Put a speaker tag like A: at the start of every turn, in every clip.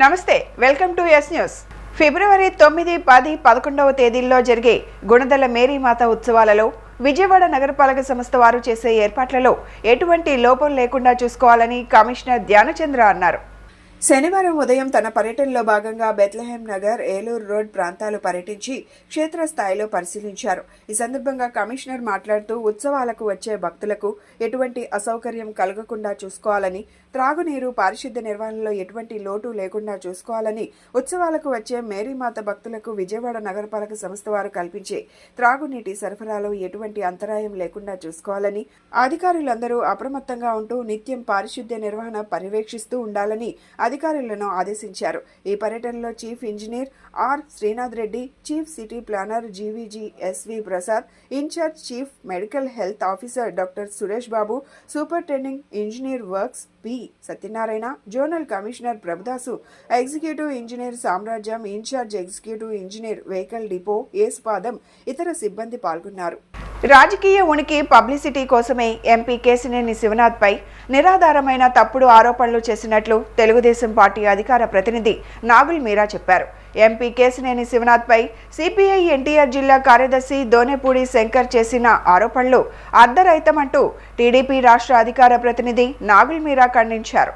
A: నమస్తే, welcome to yes news. ఫిబ్రవరి 9, 10, 11వ తేదీల్లో జరిగే గుణదల మేరీమాత ఉత్సవాలలో విజయవాడ నగరపాలక సంస్థ వారు చేసే ఏర్పాట్లలో ఎటువంటి లోపం లేకుండా చూసుకోవాలని కమిషనర్ ధ్యానచంద్ర అన్నారు. శనివారం ఉదయం తన పర్యటనలో భాగంగా బెత్లెహేం నగర్, ఏలూరు రోడ్ ప్రాంతాలు పర్యటించి క్షేత్రస్థాయిలో పరిశీలించారు. ఈ సందర్భంగా కమిషనర్ మాట్లాడుతూ ఉత్సవాలకు వచ్చే భక్తులకు ఎటువంటి అసౌకర్యం కలగకుండా చూసుకోవాలని, త్రాగునీరు, పారిశుద్ధ్య నిర్వహణలో ఎటువంటి లోటు లేకుండా చూసుకోవాలని, ఉత్సవాలకు వచ్చే మేరీమాత భక్తులకు విజయవాడ నగరపాలక సంస్థ వారు కల్పించే త్రాగునీటి సరఫరాలో ఎటువంటి అంతరాయం లేకుండా చూసుకోవాలని, అధికారులందరూ అప్రమత్తంగా ఉంటూ నిత్యం పారిశుద్ధ్య నిర్వహణ పర్యవేక్షిస్తూ ఉండాలని అధికారులను ఆదేశించారు. ఈ పర్యటనలో chief engineer R Srinath Reddy, chief city planner GVG SV Prasad, incharge chief medical health officer doctor Suresh Babu, superintendent engineer works P Satyanarayana, zonal commissioner Prabhudas, executive engineer Samrajyam, incharge executive engineer vehicle depot Yesupadam, ఇతర సిబ్బంది పాల్గొన్నారు. రాజకీయ ఉనికి, పబ్లిసిటీ కోసమే ఎంపీ కేశినేని శివనాథ్ పై నిరాధారమైన తప్పుడు ఆరోపణలు చేసినట్లు తెలుగుదేశం పార్టీ అధికార ప్రతినిధి నాగుల్ మీరా చెప్పారు. ఎంపీ కేశినేని శివనాథ్ పై సిపిఐ ఎన్టీఆర్ జిల్లా కార్యదర్శి దోనేపూడి శంకర్ చేసిన ఆరోపణలు అర్ధరహితమంటూ టీడీపీ రాష్ట్ర అధికార ప్రతినిధి నాగుల్ మీరా ఖండించారు.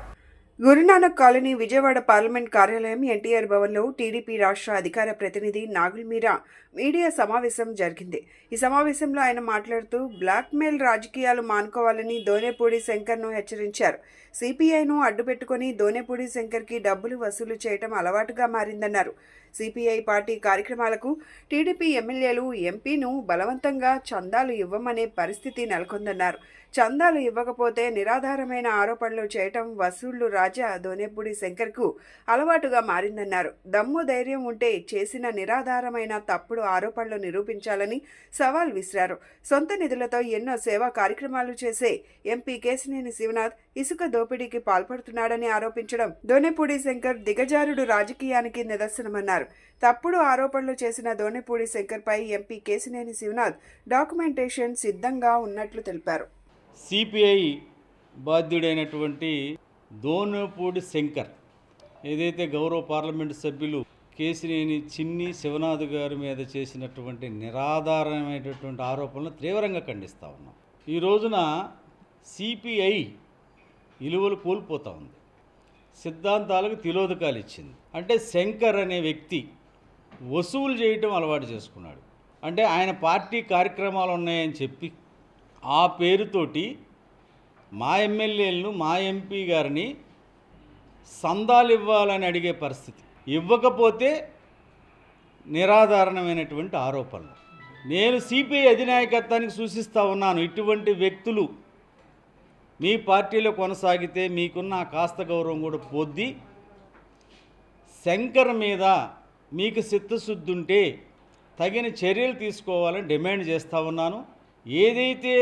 A: గురునానక్ కాలనీ, విజయవాడ పార్లమెంట్ కార్యాలయం, ఎన్టీఆర్ భవన్లో టీడీపీ రాష్ట్ర అధికార ప్రతినిధి నాగుల్ మీరా మీడియా సమావేశం జరిగింది. ఈ సమావేశంలో ఆయన మాట్లాడుతూ బ్లాక్మెయిల్ రాజకీయాలు మానుకోవాలని దోనేపూడి శంకర్ను హెచ్చరించారు. సిపిఐను అడ్డుపెట్టుకుని దోనేపూడి శంకర్కి డబ్బులు వసూలు చేయటం అలవాటుగా మారిందన్నారు. సిపిఐ పార్టీ కార్యక్రమాలకు టీడీపీ ఎమ్మెల్యేలు, ఎంపీను బలవంతంగా చందాలు ఇవ్వమనే పరిస్థితి నెలకొందన్నారు. చందాలు ఇవ్వకపోతే నిరాధారమైన ఆరోపణలు చేయటం వసూళ్లు రాజా దోనేపూడి శంకర్కు అలవాటుగా మారిందన్నారు. దమ్ము ధైర్యం ఉంటే చేసిన నిరాధారమైన తప్పుడు ఆరోపణలు నిరూపించాలని సవాల్ విసిరారు. సొంత నిధులతో ఎన్నో సేవా కార్యక్రమాలు చేసే ఎంపీ కేశినేని శివనాథ్ ఇసుక దోపిడీకి పాల్పడుతున్నాడని ఆరోపించడం దోనేపూడి శంకర్ దిగజారుడు రాజకీయానికి నిదర్శనమన్నారు. తప్పుడు ఆరోపణలు చేసిన దోనేపూడి శంకర్పై ఎంపీ కేశినేని శివనాథ్ డాక్యుమెంటేషన్ సిద్ధంగా ఉన్నట్లు తెలిపారు.
B: సిపిఐ బాధ్యుడైనటువంటి దోనేపూడి శంకర్ ఏదైతే గౌరవ పార్లమెంటు సభ్యులు కేశినేని చిన్ని శివనాథ్ గారి మీద చేసినటువంటి నిరాధారమైనటువంటి ఆరోపణలు తీవ్రంగా ఖండిస్తూ ఉన్నాం. ఈ రోజున సిపిఐ విలువలు కోల్పోతూ ఉంది, సిద్ధాంతాలకు తిలోదకాలు ఇచ్చింది. అంటే శంకర్ అనే వ్యక్తి వసూలు చేయటం అలవాటు చేసుకున్నాడు. అంటే ఆయన పార్టీ కార్యక్రమాలు ఉన్నాయని చెప్పి ఆ పేరుతోటి మా ఎమ్మెల్యేలను, మా ఎంపీ గారిని సందాలు ఇవ్వాలని అడిగే పరిస్థితి, ఇవ్వకపోతే నిరాధారణమైనటువంటి ఆరోపణలు. నేను సిపిఐ అధినాయకత్వానికి సూచిస్తూ ఉన్నాను, ఇటువంటి వ్యక్తులు మీ పార్టీలో కొనసాగితే మీకున్న కాస్త గౌరవం కూడా పోద్ది. శంకర్ మీద మీకు చిత్తశుద్ధి ఉంటే తగిన చర్యలు తీసుకోవాలని డిమాండ్ చేస్తూ ఉన్నాను. ఏదైతే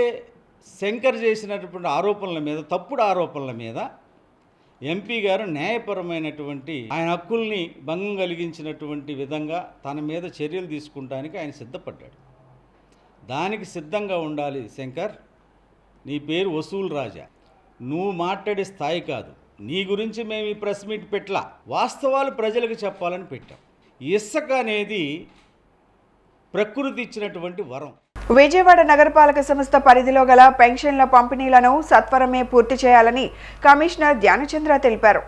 B: శంకర్ చేసినటువంటి ఆరోపణల మీద, తప్పుడు ఆరోపణల మీద ఎంపీ గారు న్యాయపరమైనటువంటి ఆయన హక్కుల్ని భంగం కలిగించినటువంటి విధంగా తన మీద చర్యలు తీసుకుంటానికి ఆయన సిద్ధపడ్డాడు. దానికి సిద్ధంగా ఉండాలి. శంకర్, నీ పేరు వసూలు రాజా, నువ్వు మాట్లాడే స్థాయి కాదు. నీ గురించి మేము ఈ ప్రెస్ మీట్ పెట్టలా, వాస్తవాలు ప్రజలకు చెప్పాలని పెట్టాం. ఇసుక అనేది ప్రకృతి ఇచ్చినటువంటి వరం.
A: విజయవాడ నగరపాలక సంస్థ పరిధిలో గల పెన్షన్ల పంపిణీలను సత్వరమే పూర్తి చేయాలని కమిషనర్ ధ్యానచంద్ర తెలిపారు.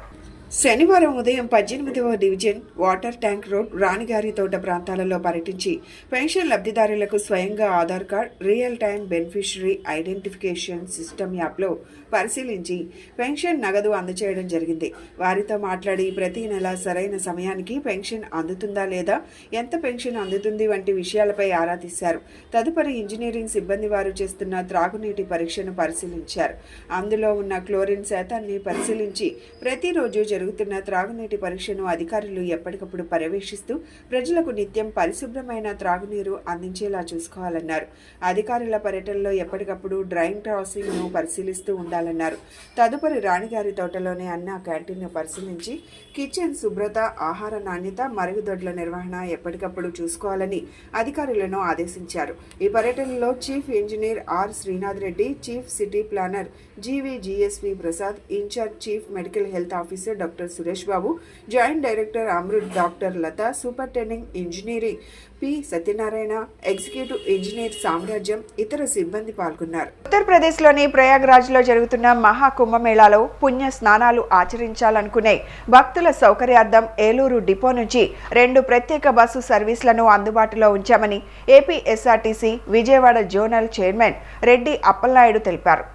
A: శనివారం ఉదయం 18వ డివిజన్, వాటర్ ట్యాంక్ రోడ్, రాణిగారి తోట ప్రాంతాలలో పర్యటించి పెన్షన్ లబ్ధిదారులకు స్వయంగా Aadhaar card, real time beneficiary identification system యాప్లో పరిశీలించి పెన్షన్ నగదు అందజేయడం జరిగింది. వారితో మాట్లాడి ప్రతి నెల సరైన సమయానికి పెన్షన్ అందుతుందా లేదా, ఎంత పెన్షన్ అందుతుంది వంటి విషయాలపై ఆరా తీశారు. తదుపరి ఇంజనీరింగ్ సిబ్బంది వారు చేస్తున్న త్రాగునీటి పరీక్షను పరిశీలించారు. అందులో ఉన్న క్లోరిన్ శాతాన్ని పరిశీలించి ప్రతిరోజు జరుగుతున్న త్రాగునీటి పరీక్షను అధికారులు ఎప్పటికప్పుడు పర్యవేక్షిస్తూ ప్రజలకు నిత్యం పరిశుభ్రమైన త్రాగునీరు అందించేలా చూసుకోవాలన్నారు. అధికారుల పర్యటనలో ఎప్పటికప్పుడు డ్రైన్ క్రాసింగ్ను పరిశీలిస్తూ ఉండాలన్నారు. తదుపరి రాణిగారి తోటలోని అన్న క్యాంటీన్ను పరిశీలించి కిచెన్ శుభ్రత, ఆహార నాణ్యత, మరుగుదొడ్ల నిర్వహణ ఎప్పటికప్పుడు చూసుకోవాలని అధికారులను ఆదేశించారు. ఈ పర్యటనలో chief engineer R Srinath Reddy, chief city planner GVGSV Prasad, incharge chief medical health officer doctor doctor Suresh Babu, joint director Amrit, doctor Latha, superintendent engineering P Satyanarayana, executive engineer Samrajyam, ఇతర సిబ్బంది పాల్గొన్నారు. ఉత్తరప్రదేశ్లోని ప్రయాగ్రాజ్లో జరుగుతున్న మహా కుంభమేళాలో పుణ్య స్నానాలు ఆచరించాలనుకునే భక్తుల సౌకర్యార్థం ఏలూరు డిపో నుంచి 2 ప్రత్యేక బస్సు సర్వీసులను అందుబాటులో ఉంచామని APSRTC Vijayawada zonal chairman Reddy Appalanaidu తెలిపారు.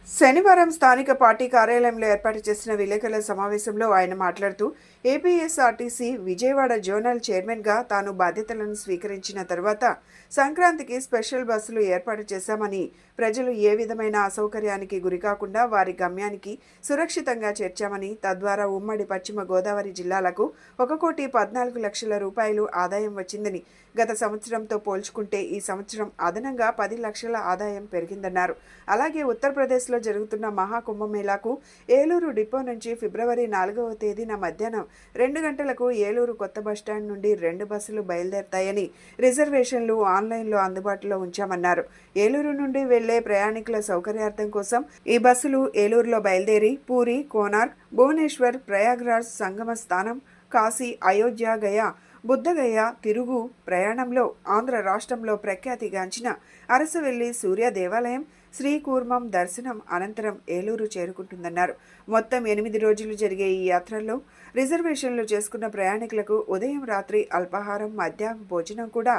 A: శనివారం స్థానిక పార్టీ కార్యాలయంలో ఏర్పాటు చేసిన విలేకరుల సమావేశంలో ఆయన మాట్లాడుతూ ఏపీఎస్ఆర్టీసీ విజయవాడ జోనల్ చైర్మన్గా తాను బాధ్యతలను స్వీకరించిన తర్వాత సంక్రాంతికి స్పెషల్ బస్సులు ఏర్పాటు చేశామని, ప్రజలు ఏ విధమైన అసౌకర్యానికి గురికాకుండా వారి గమ్యానికి సురక్షితంగా చేర్చామని, తద్వారా ఉమ్మడి పశ్చిమ గోదావరి జిల్లాలకు 1,14,00,000 రూపాయలు ఆదాయం వచ్చిందని, గత సంవత్సరంతో పోల్చుకుంటే ఈ సంవత్సరం అదనంగా 10 లక్షల ఆదాయం పెరిగిందన్నారు. అలాగే ఉత్తరప్రదేశ్లో జరుగుతున్న మహాకుంభమేళాకు ఏలూరు డిపో నుంచి ఫిబ్రవరి 4వ తేదీన మధ్యాహ్నం 2 గంటలకు ఏలూరు కొత్త బస్టాండ్ నుండి 2 బస్సులు బయలుదేరతాయని, రిజర్వేషన్లు ఆన్లైన్లో అందుబాటులో ఉంచామన్నారు. ఏలూరు నుండి వెళ్లే ప్రయాణికుల సౌకర్యార్థం కోసం ఈ బస్సులు ఏలూరులో బయలుదేరి పూరి, కోనార్క్, భువనేశ్వర్, ప్రయాగ్రాజ్ సంగమ స్థానం, కాశీ, అయోధ్య, గయా, బుద్ధగయ తిరుగు ప్రయాణంలో ఆంధ్ర రాష్ట్రంలో ప్రఖ్యాతిగాంచిన అరసవెల్లి సూర్య దేవాలయం, శ్రీకూర్మం దర్శనం అనంతరం ఏలూరు చేరుకుంటుందన్నారు. మొత్తం 8 రోజులు జరిగే ఈ యాత్రల్లో రిజర్వేషన్లు చేసుకున్న ప్రయాణికులకు ఉదయం, రాత్రి అల్పాహారం, మధ్యాహ్నం భోజనం కూడా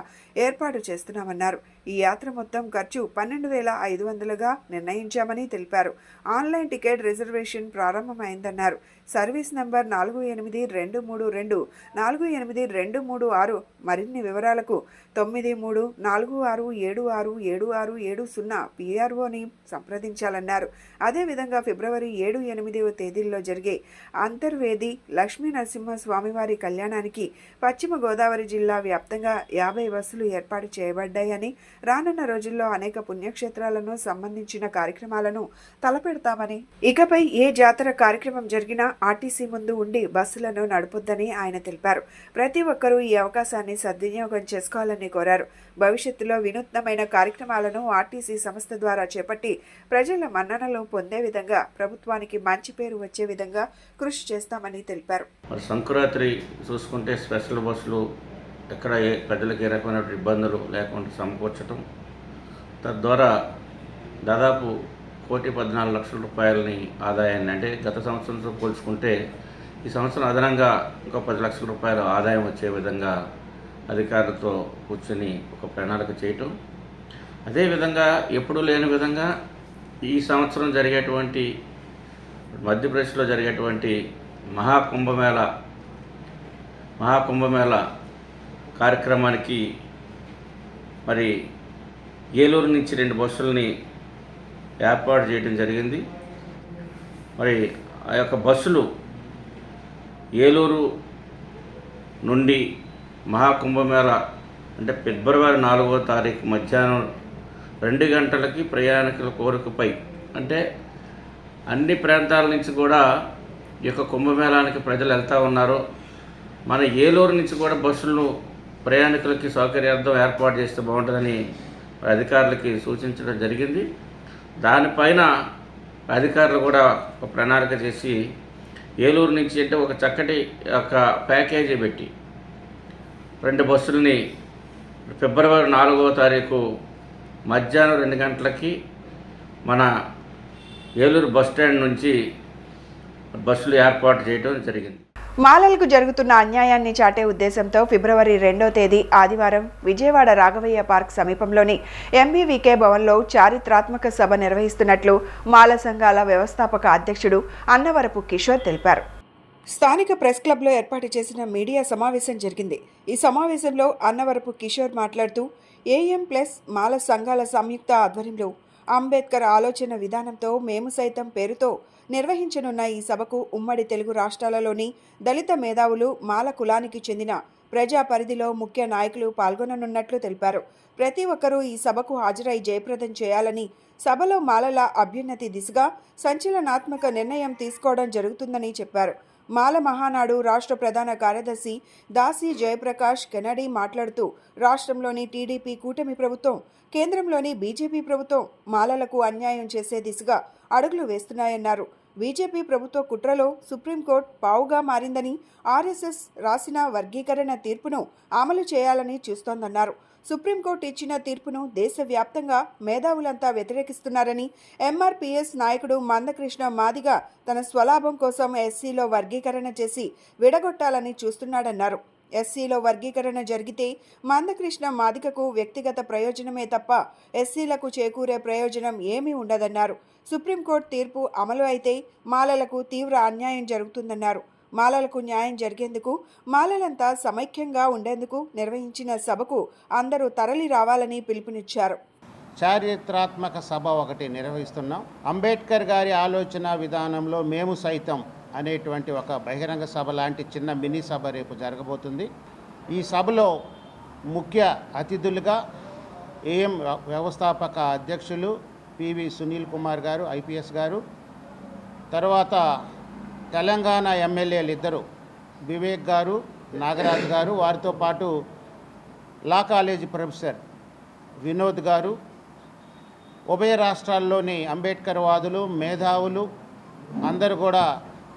A: ఏర్పాటు చేస్తున్నామన్నారు. ఈ యాత్ర మొత్తం ఖర్చు 12,500గా నిర్ణయించామని తెలిపారు. ఆన్లైన్ టికెట్ రిజర్వేషన్ ప్రారంభమైందన్నారు. Service number 4822348236. మరిన్ని వివరాలకు 9346767670 PROని సంప్రదించాలన్నారు. అదేవిధంగా ఫిబ్రవరి 7, 8వ తేదీల్లో జరిగే అంతర్వేది లక్ష్మీ నరసింహస్వామివారి కళ్యాణానికి పశ్చిమ గోదావరి జిల్లా వ్యాప్తంగా 50 బస్సులు ఏర్పాటు చేయబడ్డాయని, రానున్న రోజుల్లో అనేక పుణ్యక్షేత్రాలను సంబంధించిన కార్యక్రమాలను తలపెడతామని, ఇకపై ఏ జాతర కార్యక్రమం జరిగినా ఆర్టీసీ ముందు ఉండి బస్సులను నడుపుద్దని ఆయన తెలిపారు. ప్రతి ఒక్కరూ ఈ అవకాశాన్ని సద్వినియోగం చేసుకోవాలని కోరారు. భవిష్యత్తులో వినూత్నమైన కార్యక్రమాలను ఆర్టీసీ సంస్థ ద్వారా చేపట్టి ప్రజల మన్ననలు పొందే విధంగా, ప్రభుత్వానికి మంచి పేరు వచ్చే విధంగా కృషి చేస్తామని తెలిపారు.
C: సంక్రాంతి చూసుకుంటే స్పెషల్ బస్సులు ఎక్కడ ప్రజలకు ఏ రకమైన ఇబ్బందులు లేకుండా సమకూర్చడం, తద్వారా దాదాపు 1,14,00,000 రూపాయలని ఆదాయాన్ని, అంటే గత సంవత్సరంతో పోల్చుకుంటే ఈ సంవత్సరం అదనంగా ఇంకో 10 లక్షల రూపాయల ఆదాయం వచ్చే విధంగా అధికారులతో కూర్చొని ఒక ప్రణాళిక చేయటం, అదేవిధంగా ఎప్పుడూ లేని విధంగా ఈ సంవత్సరం జరిగేటువంటి మధ్యప్రదేశ్లో జరిగేటువంటి మహాకుంభమేళ కార్యక్రమానికి మరి ఏలూరు నుంచి 2 బస్సులని ఏర్పాటు చేయడం జరిగింది. మరి ఆ యొక్క బస్సులు ఏలూరు నుండి మహాకుంభమేళ అంటే ఫిబ్రవరి 4వ తారీఖు మధ్యాహ్నం 2 గంటలకి ప్రయాణికుల కోరికపై, అంటే అన్ని ప్రాంతాల నుంచి కూడా ఈ యొక్క కుంభమేళానికి ప్రజలు వెళ్తూ ఉన్నారు. మన ఏలూరు నుంచి కూడా బస్సులను ప్రయాణికులకి సౌకర్యార్థం ఏర్పాటు చేస్తే బాగుంటుందని అధికారులకి సూచించడం జరిగింది. దానిపైన అధికారులు కూడా ఒక ప్రణాళిక చేసి ఏలూరు నుంచి అంటే ఒక చక్కటి ఒక ప్యాకేజీ పెట్టి 2 బస్సులని ఫిబ్రవరి 4వ తారీఖు మధ్యాహ్నం 2 గంటలకి మన ఏలూరు బస్టాండ్ నుంచి బస్సులు ఏర్పాటు చేయడం జరిగింది.
A: మాలలకు జరుగుతున్న అన్యాయాన్ని చాటే ఉద్దేశంతో ఫిబ్రవరి 2వ తేదీ ఆదివారం విజయవాడ రాఘవయ్య పార్క్ సమీపంలోని ఎంబీవీకే భవన్లో చారిత్రాత్మక సభ నిర్వహిస్తున్నట్లు మాల సంఘాల వ్యవస్థాపక అధ్యక్షుడు అన్నవరపు కిషోర్ తెలిపారు. స్థానిక ప్రెస్ క్లబ్లో ఏర్పాటు చేసిన మీడియా సమావేశం జరిగింది. ఈ సమావేశంలో అన్నవరపు కిషోర్ మాట్లాడుతూ AM+ మాల సంఘాల సంయుక్త ఆధ్వర్యంలో అంబేద్కర్ ఆలోచన విధానంతో మేము సైతం పేరుతో నిర్వహించనున్న ఈ సభకు ఉమ్మడి తెలుగు రాష్ట్రాలలోని దళిత మేధావులు, మాల కులానికి చెందిన ప్రజా పరిధిలో ముఖ్య నాయకులు పాల్గొననున్నట్లు తెలిపారు. ప్రతి ఒక్కరూ ఈ సభకు హాజరై జయప్రదం చేయాలని, సభలో మాలల అభ్యున్నతి దిశగా సంచలనాత్మక నిర్ణయం తీసుకోవడం జరుగుతుందని చెప్పారు. మాల మహానాడు రాష్ట్ర ప్రధాన కార్యదర్శి దాసి జయప్రకాష్ కెనడీ మాట్లాడుతూ రాష్ట్రంలోని టీడీపీ కూటమి ప్రభుత్వం, కేంద్రంలోని బీజేపీ ప్రభుత్వం మాలలకు అన్యాయం చేసే దిశగా అడుగులు వేస్తున్నాయన్నారు. బీజేపీ ప్రభుత్వ కుట్రలో సుప్రీంకోర్టు పావుగా మారిందని, ఆర్ఎస్ఎస్ రాసిన వర్గీకరణ తీర్పును అమలు చేయాలని చూస్తోందన్నారు. సుప్రీంకోర్టు ఇచ్చిన తీర్పును దేశవ్యాప్తంగా మేధావులంతా వ్యతిరేకిస్తున్నారని, ఎంఆర్పీఎస్ నాయకుడు మందకృష్ణ మాదిగ తన స్వలాభం కోసం ఎస్సీలో వర్గీకరణ చేసి విడగొట్టాలని చూస్తున్నాడన్నారు. ఎస్సీలో వర్గీకరణ జరిగితే మందకృష్ణ మాదిగకు వ్యక్తిగత ప్రయోజనమే తప్ప ఎస్సీలకు చేకూరే ప్రయోజనం ఏమీ ఉండదన్నారు. సుప్రీంకోర్టు తీర్పు అమలు అయితే మాలలకు తీవ్ర అన్యాయం జరుగుతుందన్నారు. మాలలకు న్యాయం జరిగేందుకు, మాలలంతా సమైక్యంగా ఉండేందుకు నిర్వహించిన సభకు అందరూ తరలి రావాలని పిలుపునిచ్చారు.
D: చారిత్రాత్మక సభ ఒకటి నిర్వహిస్తున్నాం. అంబేద్కర్ గారి ఆలోచన విధానంలో మేము సైతం అనేటువంటి ఒక బహిరంగ సభ లాంటి చిన్న మినీ సభ రేపు జరగబోతుంది. ఈ సభలో ముఖ్య అతిథులుగా ఏఎం వ్యవస్థాపక అధ్యక్షులు పివి సునీల్ కుమార్ గారు, ఐపీఎస్ గారు, తర్వాత తెలంగాణ ఎమ్మెల్యేలు ఇద్దరు వివేక్ గారు, నాగరాజ్ గారు, వారితో పాటు లా కాలేజీ ప్రొఫెసర్ వినోద్ గారు, ఉభయ రాష్ట్రాల్లోని అంబేద్కర్ వాదులు, మేధావులు అందరూ కూడా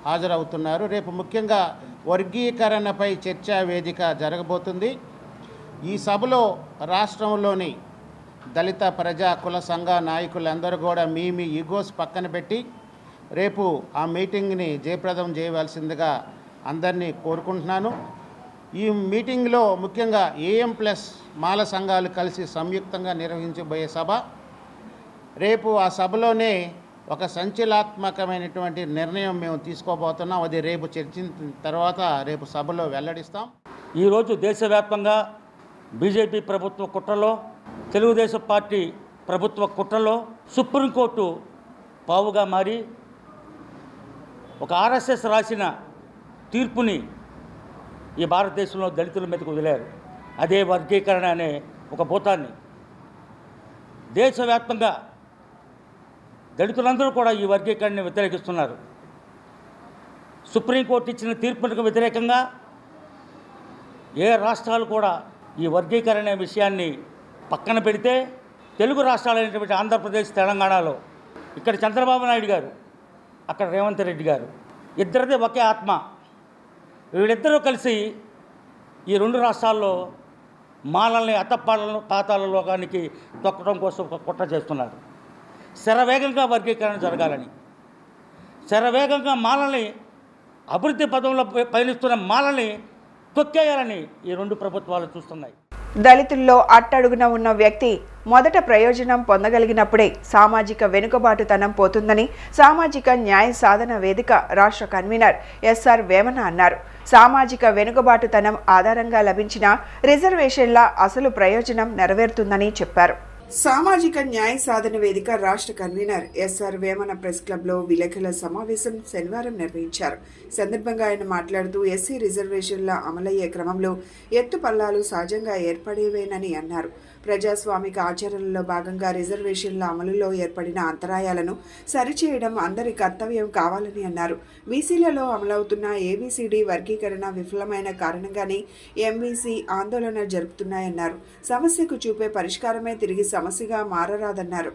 D: హాజరవుతున్నారు. రేపు ముఖ్యంగా వర్గీకరణపై చర్చా వేదిక జరగబోతుంది. ఈ సభలో రాష్ట్రంలోని దళిత ప్రజా కుల సంఘ నాయకులందరూ కూడా మీ ఈగోస్ పక్కన పెట్టి రేపు ఆ మీటింగ్ని జయప్రదం చేయవలసిందిగా అందరినీ కోరుకుంటున్నాను. ఈ మీటింగ్లో ముఖ్యంగా ఏఎం ప్లస్ మాల సంఘాలు కలిసి సంయుక్తంగా నిర్వహించబోయే సభ. రేపు ఆ సభలోనే ఒక సంచలనాత్మకమైనటువంటి నిర్ణయం మేము తీసుకోబోతున్నాం. అది రేపు చర్చించిన తర్వాత రేపు సభలో వెల్లడిస్తాం.
E: ఈరోజు దేశవ్యాప్తంగా బీజేపీ ప్రభుత్వ కుట్రలో, తెలుగుదేశం పార్టీ ప్రభుత్వ కుట్రలో సుప్రీంకోర్టు పావుగా మారి ఒక ఆర్ఎస్ఎస్ రాసిన తీర్పుని ఈ భారతదేశంలో దళితుల మీదకు వదిలారు. అదే వర్గీకరణ అనే ఒక భూతాన్ని దేశవ్యాప్తంగా దళితులందరూ కూడా ఈ వర్గీకరణని వ్యతిరేకిస్తున్నారు. సుప్రీంకోర్టు ఇచ్చిన తీర్పునకు వ్యతిరేకంగా ఏ రాష్ట్రాలు కూడా ఈ వర్గీకరణ విషయాన్ని పక్కన పెడితే, తెలుగు రాష్ట్రాలైనటువంటి ఆంధ్రప్రదేశ్, తెలంగాణలో ఇక్కడ చంద్రబాబు నాయుడు గారు, అక్కడ రేవంత్ రెడ్డి గారు, ఇద్దరిది ఒకే ఆత్మ. వీళ్ళిద్దరూ కలిసి ఈ రెండు రాష్ట్రాల్లో మాలల్ని పాతాళ లోకానికి తొక్కడం కోసం ఒక కుట్ర చేస్తున్నారు. శరవేగంగా వర్గీకరణ జరగాలని, శరవేగంగా మాలల్ని అభివృద్ధి పదంలో పయనిస్తున్న మాలల్ని తొక్కేయాలని ఈ రెండు ప్రభుత్వాలు చూస్తున్నాయి.
A: దళితుల్లో అట్టడుగున ఉన్న వ్యక్తి మొదట ప్రయోజనం పొందగలిగినప్పుడే సామాజిక వెనుకబాటుతనం పోతుందని సామాజిక న్యాయ సాధన వేదిక రాష్ట్ర కన్వీనర్ ఎస్ఆర్ వేమన అన్నారు. సామాజిక వెనుకబాటుతనం ఆధారంగా లభించిన రిజర్వేషన్ల అసలు ప్రయోజనం నెరవేరుతుందని చెప్పారు. సామాజిక న్యాయ సాధన వేదిక రాష్ట్ర convener S R Vemana press club లో విలేకరుల సమావేశం శనివారం నిర్వహించారు. సందర్భంగా ఆయన మాట్లాడుతూ ఎస్సీ రిజర్వేషన్ల అమలయ్యే క్రమంలో ఎత్తుపల్లాలు సహజంగా ఏర్పడేవేనని అన్నారు. ప్రజాస్వామిక ఆచరణలో భాగంగా రిజర్వేషన్ల అమలులో ఏర్పడిన అంతరాయాలను సరిచేయడం అందరి కర్తవ్యం కావాలని అన్నారు. బీసీలలో అమలవుతున్న ఏబీసీడీ వర్గీకరణ విఫలమైన కారణంగానే ఎంబీసీ ఆందోళన జరుపుతున్నాయన్నారు. సమస్యకు చూపే పరిష్కారమే తిరిగి సమస్యగా మారరాదన్నారు.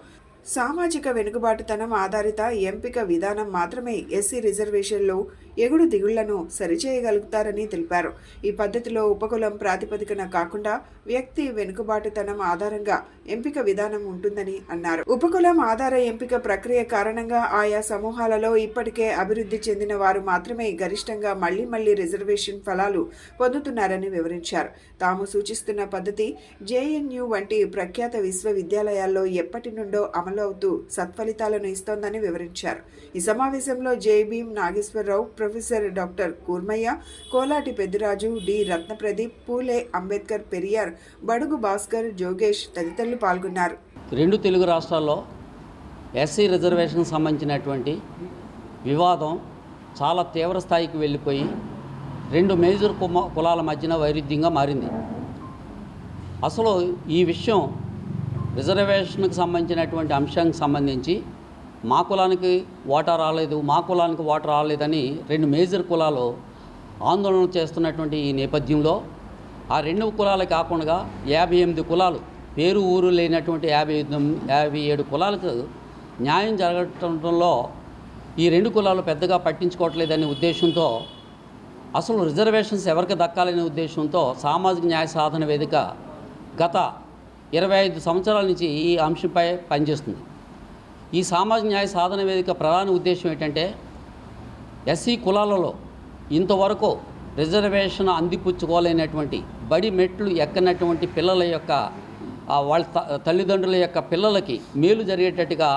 A: సామాజిక వెనుకబాటుతనం ఆధారిత ఎంపిక విధానం మాత్రమే ఎస్సీ రిజర్వేషన్లో ఎగుడు దిగుళ్లను సరిచేయగలుగుతారని తెలిపారు. ఈ పద్ధతిలో ఉపకులం ప్రాతిపదికన కాకుండా వ్యక్తి వెనుకబాటుతనం ఆధారంగా ఎంపిక విధానం ఉంటుందని అన్నారు. ఉపకులం ఆధార ఎంపిక ప్రక్రియ కారణంగా ఆయా సమూహాలలో ఇప్పటికే అభివృద్ధి చెందిన వారు మాత్రమే గరిష్టంగా మళ్లీ రిజర్వేషన్ ఫలాలు పొందుతున్నారని వివరించారు. తాము సూచిస్తున్న పద్ధతి జేఎన్యూ వంటి ప్రఖ్యాత విశ్వవిద్యాలయాల్లో ఎప్పటి నుండో అమలవుతూ సత్ఫలితాలను ఇస్తోందని వివరించారు. ఈ సమావేశంలో జేబీం Nageswararao, professor doctor Kurmaiah, Kolati Peddiraju, D రత్నప్రదీప్, పూలే అంబేద్కర్ పెరియార్, బడుగు భాస్కర్, జోగేష్ తదితరులు పాల్గొన్నారు.
F: రెండు తెలుగు రాష్ట్రాల్లో ఎస్సీ రిజర్వేషన్ సంబంధించినటువంటి వివాదం చాలా తీవ్ర స్థాయికి వెళ్ళిపోయి రెండు మేజర్ కులాల మధ్యన వైరుధ్యంగా మారింది. అసలు ఈ విషయం రిజర్వేషన్కి సంబంధించినటువంటి అంశానికి సంబంధించి మా కులానికి ఓటా రాలేదని రెండు మేజర్ కులాలు ఆందోళన చేస్తున్నటువంటి ఈ నేపథ్యంలో ఆ రెండు కులాలు కాకుండా 58 కులాలు, పేరు ఊరు లేనటువంటి 57 కులాలకు న్యాయం జరగటంలో ఈ రెండు కులాలు పెద్దగా పట్టించుకోవట్లేదనే ఉద్దేశంతో, అసలు రిజర్వేషన్స్ ఎవరికి దక్కాలనే ఉద్దేశంతో సామాజిక న్యాయ సాధన వేదిక గత 25 సంవత్సరాల నుంచి ఈ అంశంపై పనిచేస్తుంది. ఈ సామాజిక న్యాయ సాధన వేదిక ప్రధాన ఉద్దేశం ఏంటంటే, ఎస్సీ కులాలలో ఇంతవరకు రిజర్వేషన్ అందిపుచ్చుకోలేనటువంటి, బడి మెట్లు ఎక్కనటువంటి పిల్లల యొక్క వాళ్ళ తల్లిదండ్రుల యొక్క పిల్లలకి మేలు జరిగేటట్టుగా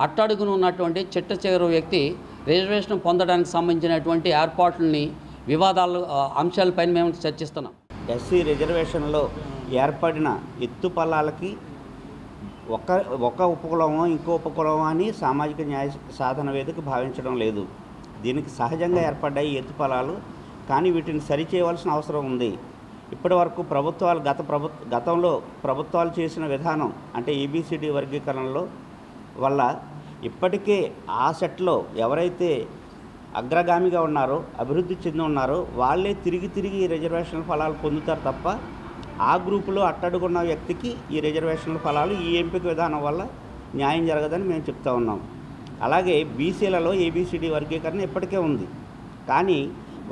F: అట్టడుగున ఉన్నటువంటి చిట్ట చివరి వ్యక్తి రిజర్వేషన్ పొందడానికి సంబంధించినటువంటి ఏర్పాట్లని, వివాదాలు అంశాలపైన మేము చర్చిస్తున్నాం.
G: ఎస్సీ రిజర్వేషన్లో ఏర్పడిన ఎత్తుపల్లాలకి ఒక ఉపకులమో ఇంకో ఉపకులమో అని సామాజిక న్యాయ సాధన వేదిక భావించడం లేదు. దీనికి సహజంగా ఏర్పడ్డాయి ఎత్తుపల్లాలు, కానీ వీటిని సరిచేయవలసిన అవసరం ఉంది. ఇప్పటి వరకు గతంలో ప్రభుత్వాలు చేసిన విధానం అంటే ఏబిసిడి వర్గీకరణలో వల్ల ఇప్పటికే ఆ సెట్లో ఎవరైతే అగ్రగామిగా ఉన్నారో, అభివృద్ధి చెంది ఉన్నారో వాళ్ళే తిరిగి రిజర్వేషన్ల ఫలాలు పొందుతారు తప్ప ఆ గ్రూపులో అట్టడుగున్న వ్యక్తికి ఈ రిజర్వేషన్ల ఫలాలు ఈ ఎంపిక విధానం వల్ల న్యాయం జరగదని మేము చెప్తా ఉన్నాం. అలాగే బీసీలలో ఏబిసిడి వర్గీకరణ ఇప్పటికే ఉంది, కానీ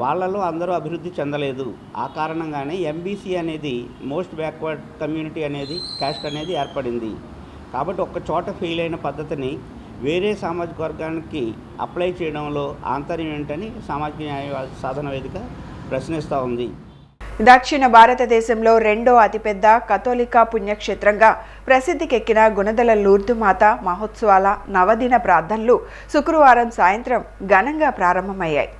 G: వాళ్ళలో అందరూ అభివృద్ధి చెందలేదు. ఆ కారణంగానే ఎంబీసీ అనేది మోస్ట్ బ్యాక్వర్డ్ కమ్యూనిటీ అనేది, క్యాస్ట్ అనేది ఏర్పడింది. కాబట్టి ఒక్క చోట ఫెయిల్ అయిన పద్ధతిని వేరే సామాజిక వర్గానికి అప్లై చేయడంలో ఆంతర్యం ఏంటని సామాజిక న్యాయ సాధన వేదిక ప్రశ్నిస్తూ ఉంది.
A: దక్షిణ భారతదేశంలో రెండో అతిపెద్ద కథోలికా పుణ్యక్షేత్రంగా ప్రసిద్ధికెక్కిన గుణదల లూర్దు మాత మహోత్సవాల నవదిన ప్రార్థనలు శుక్రవారం సాయంత్రం ఘనంగా ప్రారంభమయ్యాయి.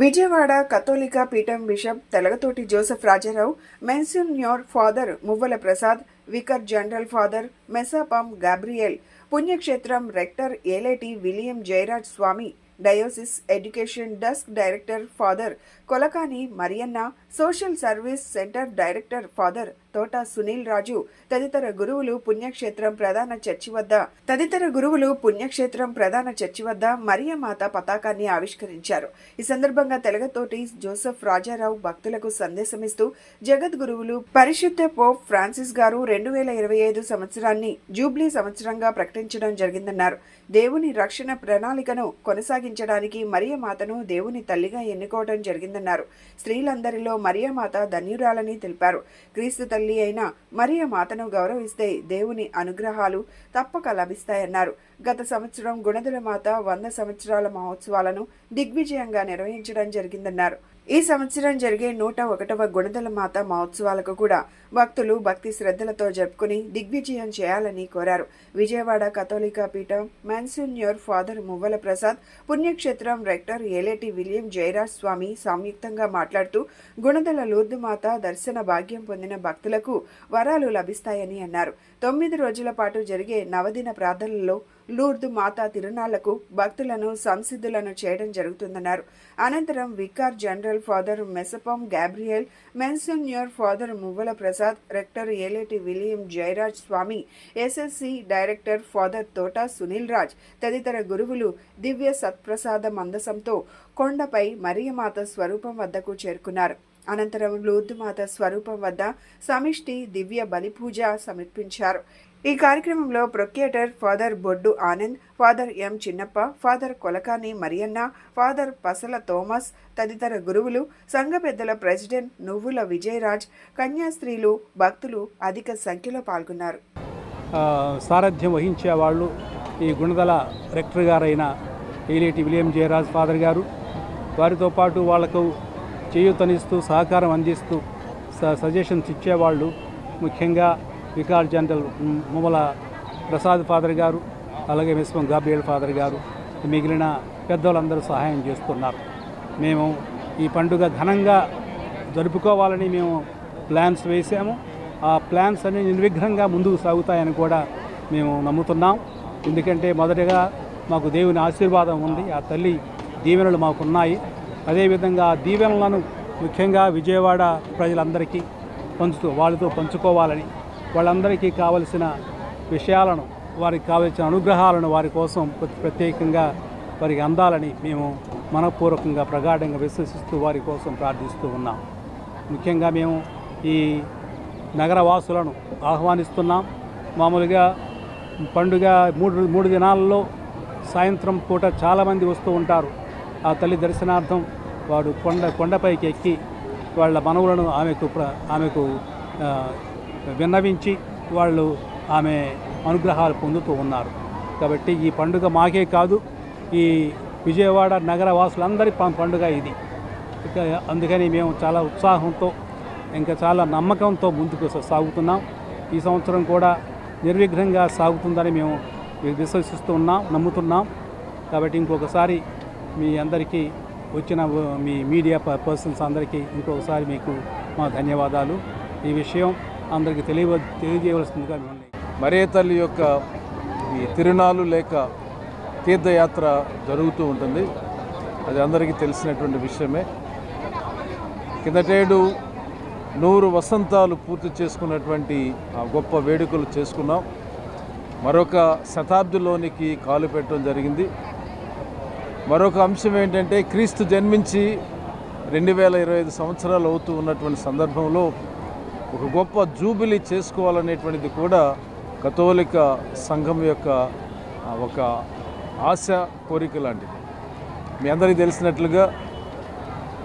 A: విజయవాడ కథోలికా పీఠం bishop Telagathoti Joseph Rajarao, monsignor father Muvvala Prasad, vicar general father Mesapam Gabriel, పుణ్యక్షేత్రం rector Eleti William Jayaraj Swamy, diocese education desk director father Kolakani Marianna, social service centre director father Thota Sunil రాజు తదితర గురువులు పుణ్యక్షేత్రం ప్రధాన చర్చి వద్ద మరియమాత పతాకాన్ని ఆవిష్కరించారు. ఈ సందర్భంగా తెలగతోటి జోసెఫ్ రాజారావు భక్తులకు సందేశమిస్తూ, జగద్గురువులు పరిశుద్ధ పోప్ ఫ్రాన్సిస్ గారు 2025 సంవత్సరాన్ని జూబ్లీ సంవత్సరంగా ప్రకటించడం జరిగిందన్నారు. దేవుని రక్షణ ప్రణాళికను కొనసాగించడానికి మరియమాతను దేవుని తల్లిగా ఎన్నుకోవడం జరిగిందన్నారు. స్త్రీలందరిలో మరియమాత ధన్యురాలని తెలిపారు. క్రీస్తు తల్లి అయిన మరియమాతను గౌరవిస్తే దేవుని అనుగ్రహాలు తప్పక లభిస్తాయన్నారు. గత సంవత్సరం గుణదల మాత 100 సంవత్సరాల మహోత్సవాలను దిగ్విజయంగా నిర్వహించడం జరిగిందన్నారు. ఈ సంవత్సరం జరిగే 101వ గుణదల మాత మహోత్సవాలకు కూడా భక్తులు భక్తి శ్రద్ధలతో జరుపుకుని దిగ్విజయం చేయాలని కోరారు. విజయవాడ కథోలికా పీఠం మెన్సిన్యూర్ ఫాదర్ మువ్వల ప్రసాద్, పుణ్యక్షేత్రం రెక్టర్ ఏలేటి విలియం జయరాజ్ స్వామి సంయుక్తంగా మాట్లాడుతూ, గుణదల లూర్దు మాత దర్శన భాగ్యం పొందిన భక్తులకు వరాలు లభిస్తాయని అన్నారు. 9 రోజుల పాటు జరిగే నవదిన ప్రార్థనలలో లూర్దు మాతా తిరునాళ్లకు భక్తులను సంసిద్ధులను చేయడం జరుగుతుందన్నారు. అనంతరం vicar general father Mesapam Gabriel, monsignor father Muvvala Prasad, rector Eleti William Jayaraj Swamy, SSC director father Thota Sunil Raj తదితర గురువులు దివ్య సత్ప్రసాద మందసంతో కొండపై మరియమాత స్వరూపం వద్దకు చేరుకున్నారు. అనంతరం లూర్దు మాత స్వరూపం వద్ద సమిష్టి దివ్య బలిపూజ సమర్పించారు. ఈ కార్యక్రమంలో ప్రొక్యురేటర్ ఫాదర్ బొడ్డు ఆనంద్, ఫాదర్ ఎం చిన్నప్ప, ఫాదర్ కొలకాని మరియన్న, ఫాదర్ పసల థోమస్ తదితర గురువులు, సంఘ పెద్దల ప్రెసిడెంట్ నువ్వుల విజయరాజ్, కన్యాస్త్రీలు, భక్తులు అధిక సంఖ్యలో పాల్గొన్నారు.
H: సారథ్యం వహించే వాళ్ళు ఈ గుణదల రెక్టర్ గారైన ఏలేటి విలియం జయరాజ్ ఫాదర్ గారు, వారితో పాటు వాళ్లకు చేయూతనిస్తూ సహకారం అందిస్తూ సజెషన్స్ ఇచ్చేవాళ్ళు ముఖ్యంగా వికార్ జనరల్ మువ్వల ప్రసాద్ ఫాదర్ గారు, అలాగే మెస్పం గాబ్రియల్ ఫాదర్ గారు, మిగిలిన పెద్దలందరూ సహాయం చేస్తున్నారు. మేము ఈ పండుగ ఘనంగా జరుపుకోవాలని మేము ప్లాన్స్ వేసాము. ఆ ప్లాన్స్ అన్ని నిర్విఘ్నంగా ముందుకు సాగుతాయని కూడా మేము నమ్ముతున్నాం. ఎందుకంటే మొదటగా మాకు దేవుని ఆశీర్వాదం ఉంది, ఆ తల్లి దీవెనలు మాకున్నాయి. అదేవిధంగా ఆ దీవెనలను ముఖ్యంగా విజయవాడ ప్రజలందరికీ వాళ్ళతో పంచుకోవాలని, వాళ్ళందరికీ కావలసిన విషయాలను, వారికి కావలసిన అనుగ్రహాలను వారి కోసం ప్రత్యేకంగా వారికి అందాలని మేము మనపూర్వకంగా ప్రగాఢంగా విశ్వసిస్తూ వారి కోసం ప్రార్థిస్తూ ఉన్నాం. ముఖ్యంగా మేము ఈ నగరవాసులను ఆహ్వానిస్తున్నాం. మామూలుగా పండుగ మూడు దినాల్లో సాయంత్రం పూట చాలామంది వస్తూ ఉంటారు. ఆ తల్లి దర్శనార్థం వాడు కొండపైకి ఎక్కి వాళ్ళ మనవులను ఆమెకు విన్నవించి వాళ్ళు ఆమె అనుగ్రహాలు పొందుతూ ఉన్నారు. కాబట్టి ఈ పండుగ మాకే కాదు, ఈ విజయవాడ నగర వాసులందరి పండుగ ఇది. అందుకని మేము చాలా ఉత్సాహంతో ఇంకా చాలా నమ్మకంతో ముందుకు సాగుతున్నాం. ఈ సంవత్సరం కూడా నిర్విఘ్నంగా సాగుతుందని మేము నమ్ముతున్నాం. కాబట్టి ఇంకొకసారి మీ అందరికీ వచ్చిన మీ మీడియా పర్సన్స్ అందరికీ ఇంకొకసారి మీకు మా ధన్యవాదాలు. ఈ విషయం అందరికీ తెలియజేయవలసిందిగా మిమ్మల్ని.
I: మరియ తల్లి యొక్క ఈ తిరునాళ్ళు లేక తీర్థయాత్ర జరుగుతూ ఉంటుంది. అది అందరికీ తెలిసినటువంటి విషయమే. కిందటేడు 100 వసంతాలు పూర్తి చేసుకున్నటువంటి ఆ గొప్ప వేడుకలు చేసుకున్నాం. మరొక శతాబ్దిలోనికి కాలు పెట్టడం జరిగింది. మరొక అంశం ఏంటంటే క్రీస్తు జన్మించి 2025 సంవత్సరాలు అవుతూ ఉన్నటువంటి సందర్భంలో ఒక గొప్ప జూబిలీ చేసుకోవాలనేటువంటిది కూడా కథోలిక సంఘం యొక్క ఒక ఆశ, కోరిక లాంటిది. మీ అందరికీ తెలిసినట్లుగా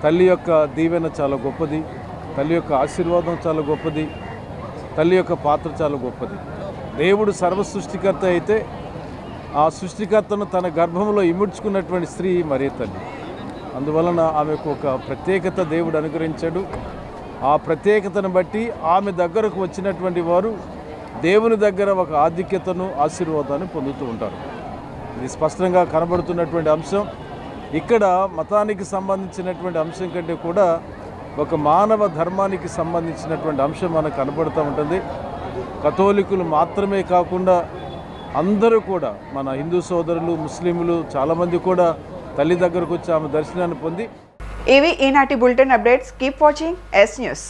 I: తల్లి యొక్క దీవెన చాలా గొప్పది, తల్లి యొక్క ఆశీర్వాదం చాలా గొప్పది, తల్లి యొక్క పాత్ర చాలా గొప్పది. దేవుడు సర్వ సృష్టికర్త అయితే ఆ సృష్టికర్తను తన గర్భంలో ఇముడ్చుకున్నటువంటి స్త్రీ మరియ తల్లి. అందువలన ఆమెకు ఒక ప్రత్యేకత దేవుడు అనుగ్రహించాడు. ఆ ప్రత్యేకతను బట్టి ఆమె దగ్గరకు వచ్చినటువంటి వారు దేవుని దగ్గర ఒక ఆధిక్యతను, ఆశీర్వాదాన్ని పొందుతూ ఉంటారు. ఇది స్పష్టంగా కనబడుతున్నటువంటి అంశం. ఇక్కడ మతానికి సంబంధించినటువంటి అంశం కంటే కూడా ఒక మానవ ధర్మానికి సంబంధించినటువంటి అంశం మనకు కనబడుతూ ఉంటుంది. కథోలికులు మాత్రమే కాకుండా అందరూ కూడా, మన హిందూ సోదరులు, ముస్లింలు చాలామంది కూడా తల్లి దగ్గరకు వచ్చి ఆమె దర్శనాన్ని పొంది.
A: ఇవి ఈనాటి bulletin updates. Keep watching yes news.